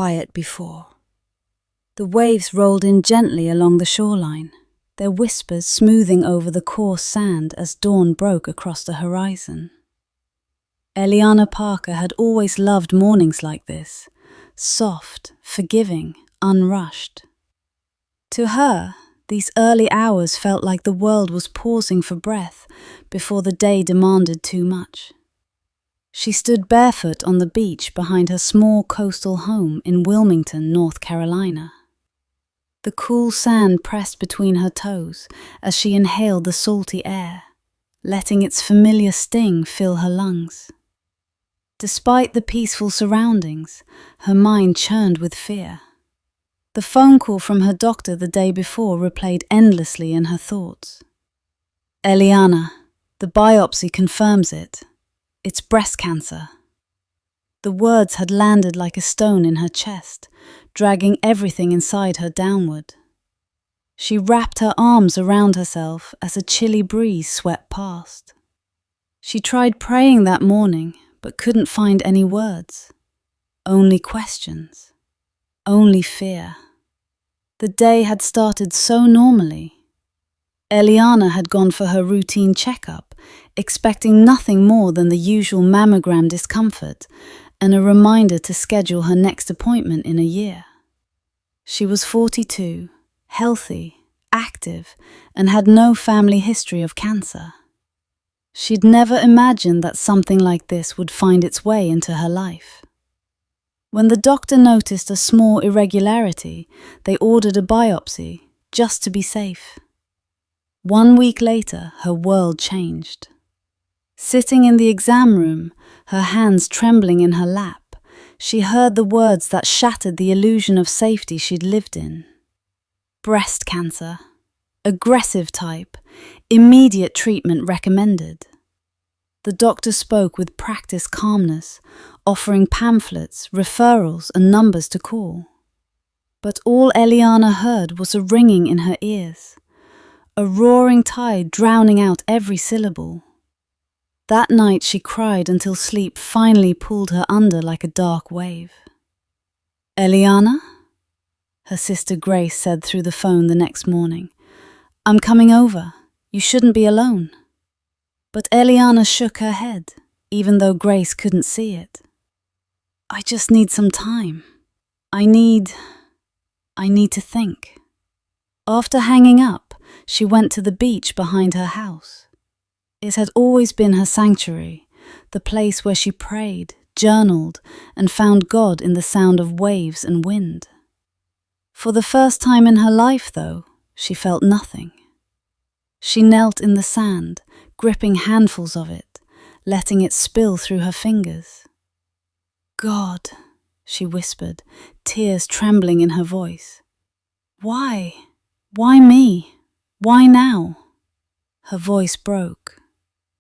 quiet before. The waves rolled in gently along the shoreline, their whispers smoothing over the coarse sand as dawn broke across the horizon. Eliana Parker had always loved mornings like this, soft, forgiving, unrushed. To her, these early hours felt like the world was pausing for breath before the day demanded too much. She stood barefoot on the beach behind her small coastal home in Wilmington, North Carolina. The cool sand pressed between her toes as she inhaled the salty air, letting its familiar sting fill her lungs. Despite the peaceful surroundings, her mind churned with fear. The phone call from her doctor the day before replayed endlessly in her thoughts. "Eliana, the biopsy confirms it. It's breast cancer." The words had landed like a stone in her chest, dragging everything inside her downward. She wrapped her arms around herself as a chilly breeze swept past. She tried praying that morning, but couldn't find any words. Only questions. Only fear. The day had started so normally. Eliana had gone for her routine checkup, expecting nothing more than the usual mammogram discomfort and a reminder to schedule her next appointment in a year. She was 42, healthy, active, and had no family history of cancer. She'd never imagined that something like this would find its way into her life. When the doctor noticed a small irregularity, they ordered a biopsy, just to be safe. 1 week later, her world changed. Sitting in the exam room, her hands trembling in her lap, she heard the words that shattered the illusion of safety she'd lived in. Breast cancer. Aggressive type. Immediate treatment recommended. The doctor spoke with practiced calmness, offering pamphlets, referrals, and numbers to call. But all Eliana heard was a ringing in her ears, a roaring tide drowning out every syllable. That night she cried until sleep finally pulled her under like a dark wave. "Eliana?" her sister Grace said through the phone the next morning. "I'm coming over. You shouldn't be alone." But Eliana shook her head, even though Grace couldn't see it. "I just need some time. I need to think." After hanging up, she went to the beach behind her house. It had always been her sanctuary, the place where she prayed, journaled, and found God in the sound of waves and wind. For the first time in her life, though, she felt nothing. She knelt in the sand, gripping handfuls of it, letting it spill through her fingers. "God," she whispered, tears trembling in her voice. "Why? Why me? Why now?" Her voice broke.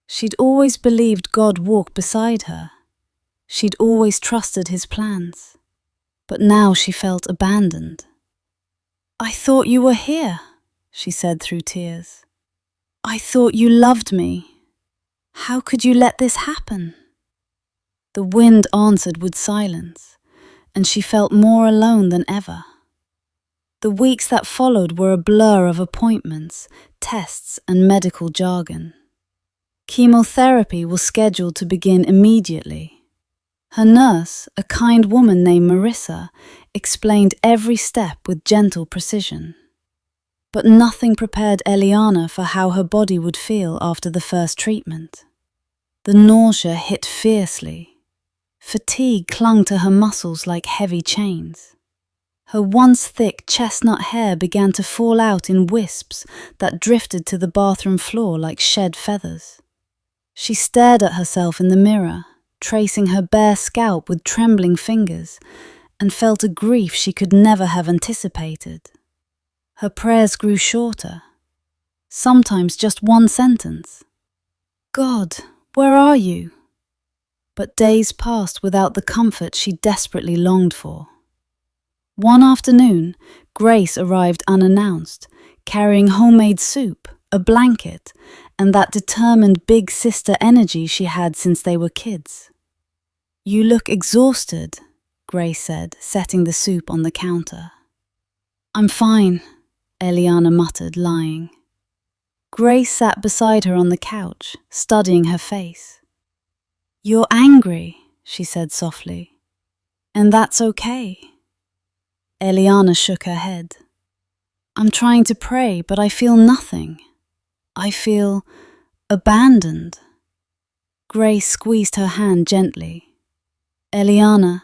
She'd always believed God walked beside her. She'd always trusted his plans. But now she felt abandoned. "I thought you were here," she said through tears. "I thought you loved me. How could you let this happen?" The wind answered with silence, and she felt more alone than ever. The weeks that followed were a blur of appointments, tests, and medical jargon. Chemotherapy was scheduled to begin immediately. Her nurse, a kind woman named Marissa, explained every step with gentle precision. But nothing prepared Eliana for how her body would feel after the first treatment. The nausea hit fiercely. Fatigue clung to her muscles like heavy chains. Her once thick chestnut hair began to fall out in wisps that drifted to the bathroom floor like shed feathers. She stared at herself in the mirror, tracing her bare scalp with trembling fingers, and felt a grief she could never have anticipated. Her prayers grew shorter, sometimes just one sentence. "God, where are you?" But days passed without the comfort she desperately longed for. One afternoon, Grace arrived unannounced, carrying homemade soup, a blanket, and that determined big sister energy she had since they were kids. "You look exhausted," Grace said, setting the soup on the counter. I'm fine, Eliana muttered, lying. Grace sat beside her on the couch, studying her face. You're angry, she said softly. And that's okay. Eliana shook her head. I'm trying to pray, but I feel nothing. I feel abandoned. Grace squeezed her hand gently. Eliana,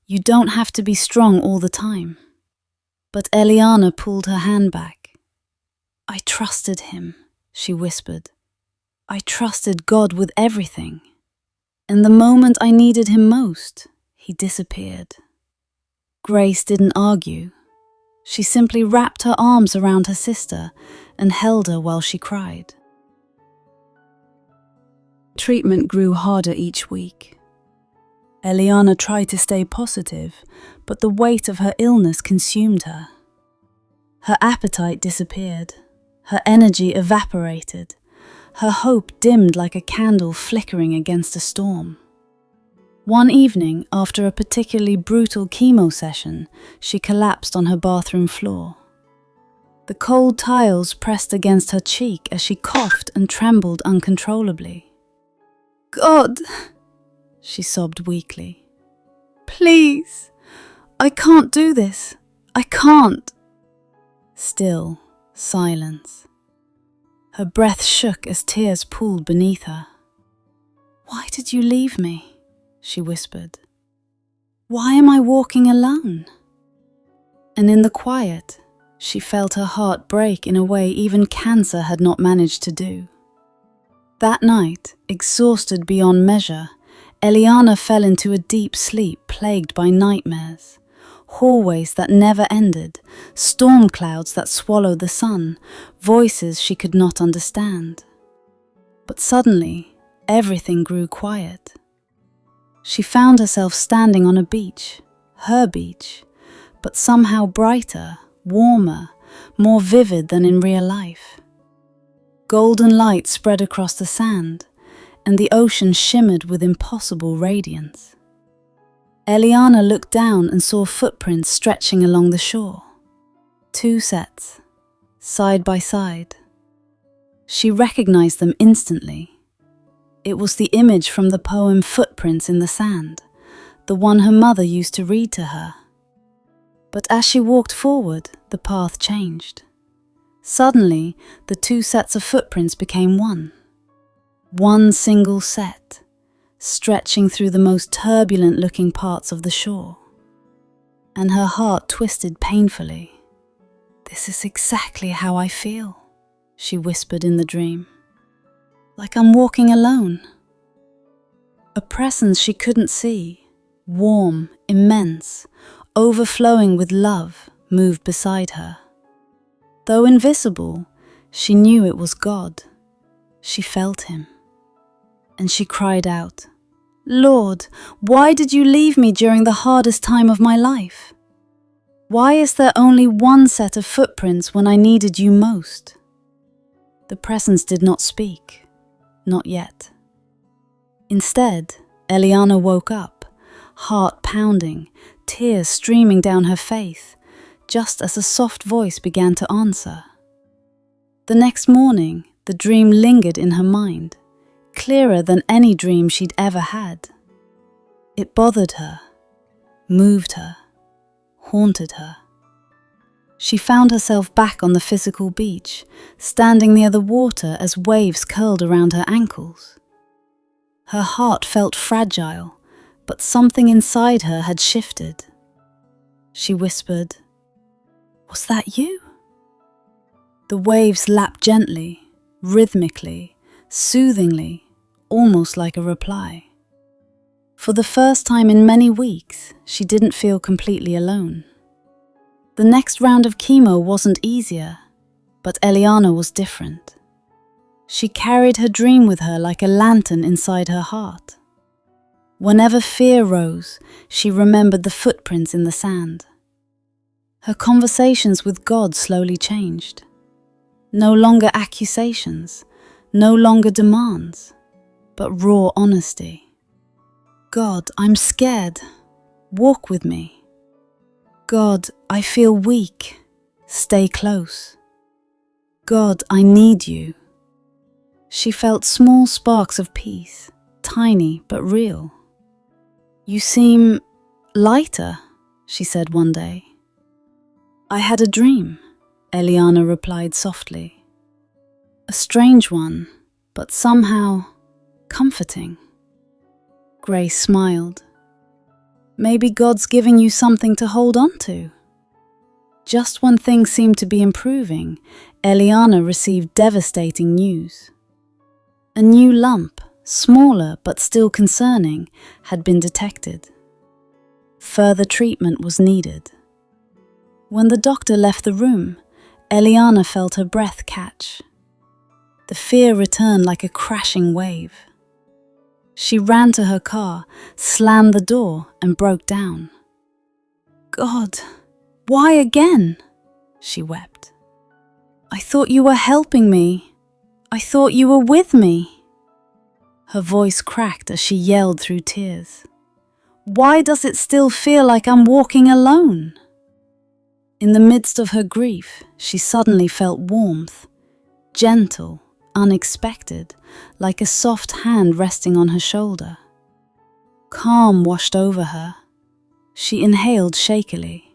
you don't have to be strong all the time. But Eliana pulled her hand back. I trusted him, she whispered. I trusted God with everything. And the moment I needed him most, he disappeared. Grace didn't argue. She simply wrapped her arms around her sister and held her while she cried. Treatment grew harder each week. Eliana tried to stay positive, but the weight of her illness consumed her. Her appetite disappeared, her energy evaporated, her hope dimmed like a candle flickering against a storm. One evening, after a particularly brutal chemo session, she collapsed on her bathroom floor. The cold tiles pressed against her cheek as she coughed and trembled uncontrollably. God, she sobbed weakly. Please, I can't do this. I can't. Still, silence. Her breath shook as tears pooled beneath her. Why did you leave me? She whispered. Why am I walking alone? And in the quiet, she felt her heart break in a way even cancer had not managed to do. That night, exhausted beyond measure, Eliana fell into a deep sleep plagued by nightmares. Hallways that never ended, storm clouds that swallowed the sun, voices she could not understand. But suddenly, everything grew quiet. She found herself standing on a beach, her beach, but somehow brighter, warmer, more vivid than in real life. Golden light spread across the sand, and the ocean shimmered with impossible radiance. Eliana looked down and saw footprints stretching along the shore. 2 sets, side by side. She recognized them instantly. It was the image from the poem Footprints in the Sand, the one her mother used to read to her. But as she walked forward, the path changed. Suddenly, the 2 sets of footprints became one. One single set, stretching through the most turbulent-looking parts of the shore. And her heart twisted painfully. This is exactly how I feel, she whispered in the dream. Like I'm walking alone. A presence she couldn't see, warm, immense, overflowing with love, moved beside her. Though invisible, she knew it was God. She felt him. And she cried out, Lord, why did you leave me during the hardest time of my life? Why is there only one set of footprints when I needed you most? The presence did not speak. Not yet. Instead, Eliana woke up, heart pounding, tears streaming down her face, just as a soft voice began to answer. The next morning, the dream lingered in her mind, clearer than any dream she'd ever had. It bothered her, moved her, haunted her. She found herself back on the physical beach, standing near the water as waves curled around her ankles. Her heart felt fragile, but something inside her had shifted. She whispered, Was that you? The waves lapped gently, rhythmically, soothingly, almost like a reply. For the first time in many weeks, she didn't feel completely alone. The next round of chemo wasn't easier, but Eliana was different. She carried her dream with her like a lantern inside her heart. Whenever fear rose, she remembered the footprints in the sand. Her conversations with God slowly changed. No longer accusations, no longer demands, but raw honesty. God, I'm scared. Walk with me. God, I feel weak. Stay close. God, I need you. She felt small sparks of peace, tiny but real. You seem lighter, she said one day. I had a dream, Eliana replied softly. A strange one, but somehow comforting. Grace smiled. Maybe God's giving you something to hold on to. Just when things seemed to be improving, Eliana received devastating news. A new lump, smaller but still concerning, had been detected. Further treatment was needed. When the doctor left the room, Eliana felt her breath catch. The fear returned like a crashing wave. She ran to her car, slammed the door, and broke down. God, why again? She wept. I thought you were helping me. I thought you were with me. Her voice cracked as she yelled through tears. Why does it still feel like I'm walking alone? In the midst of her grief, she suddenly felt warmth, gentle, unexpected, like a soft hand resting on her shoulder. Calm washed over her. She inhaled shakily.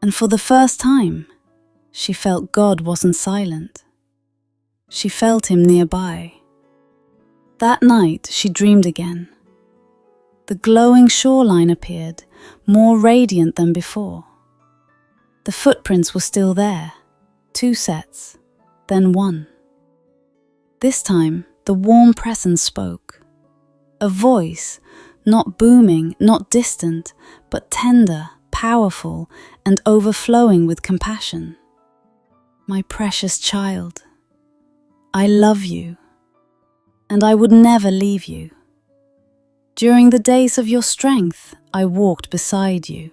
And for the first time, she felt God wasn't silent. She felt him nearby. That night, she dreamed again. The glowing shoreline appeared, more radiant than before. The footprints were still there, 2 sets, then 1. This time, the warm presence spoke. A voice, not booming, not distant, but tender, powerful, and overflowing with compassion. My precious child, I love you, and I would never leave you. During the days of your strength, I walked beside you.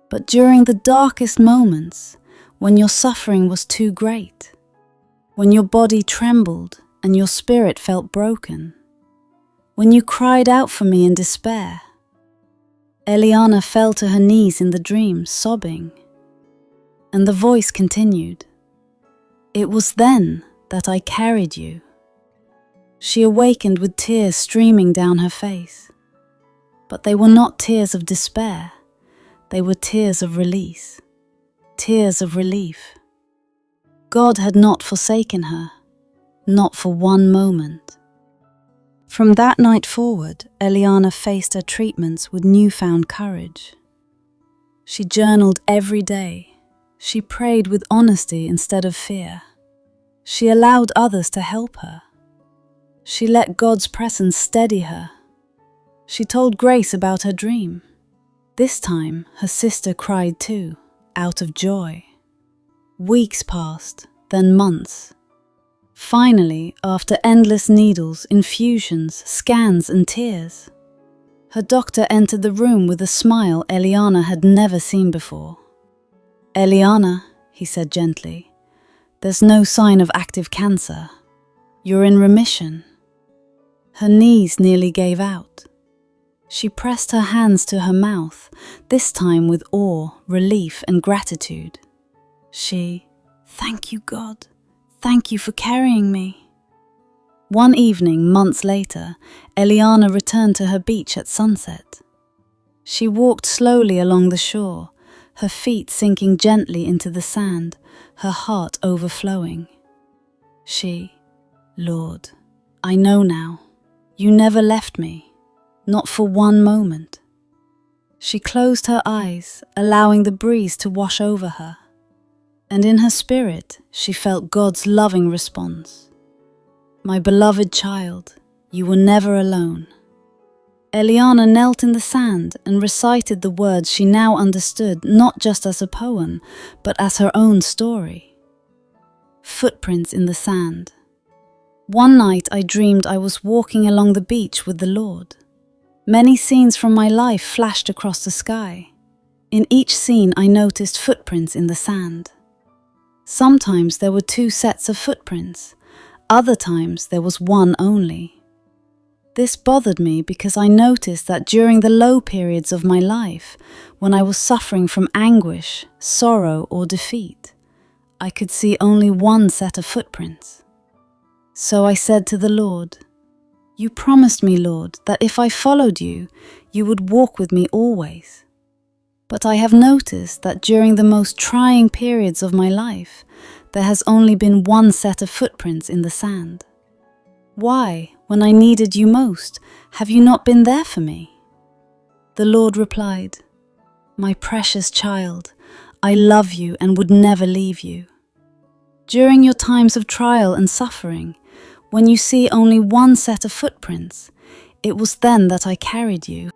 But during the darkest moments, when your suffering was too great, when your body trembled and your spirit felt broken, when you cried out for me in despair, Eliana fell to her knees in the dream, sobbing. And the voice continued. It was then that I carried you. She awakened with tears streaming down her face. But they were not tears of despair. They were tears of release, tears of relief. God had not forsaken her, not for one moment. From that night forward, Eliana faced her treatments with newfound courage. She journaled every day. She prayed with honesty instead of fear. She allowed others to help her. She let God's presence steady her. She told Grace about her dream. This time, her sister cried too, out of joy. Weeks passed, then months. Finally, after endless needles, infusions, scans, and tears, her doctor entered the room with a smile Eliana had never seen before. Eliana, he said gently, there's no sign of active cancer. You're in remission. Her knees nearly gave out. She pressed her hands to her mouth, this time with awe, relief, and gratitude. Thank you, God. Thank you for carrying me. One evening, months later, Eliana returned to her beach at sunset. She walked slowly along the shore, her feet sinking gently into the sand, her heart overflowing. Lord, I know now. You never left me. Not for one moment. She closed her eyes, allowing the breeze to wash over her. And in her spirit, she felt God's loving response. My beloved child, you were never alone. Eliana knelt in the sand and recited the words she now understood not just as a poem, but as her own story. Footprints in the sand. One night I dreamed I was walking along the beach with the Lord. Many scenes from my life flashed across the sky. In each scene I noticed footprints in the sand. Sometimes there were 2 sets of footprints, other times there was one only. This bothered me because I noticed that during the low periods of my life, when I was suffering from anguish, sorrow, or defeat, I could see only one set of footprints. So I said to the Lord, "You promised me, Lord, that if I followed you, you would walk with me always. But I have noticed that during the most trying periods of my life, there has only been one set of footprints in the sand. Why, when I needed you most, have you not been there for me?" The Lord replied, "My precious child, I love you and would never leave you. During your times of trial and suffering, when you see only one set of footprints, it was then that I carried you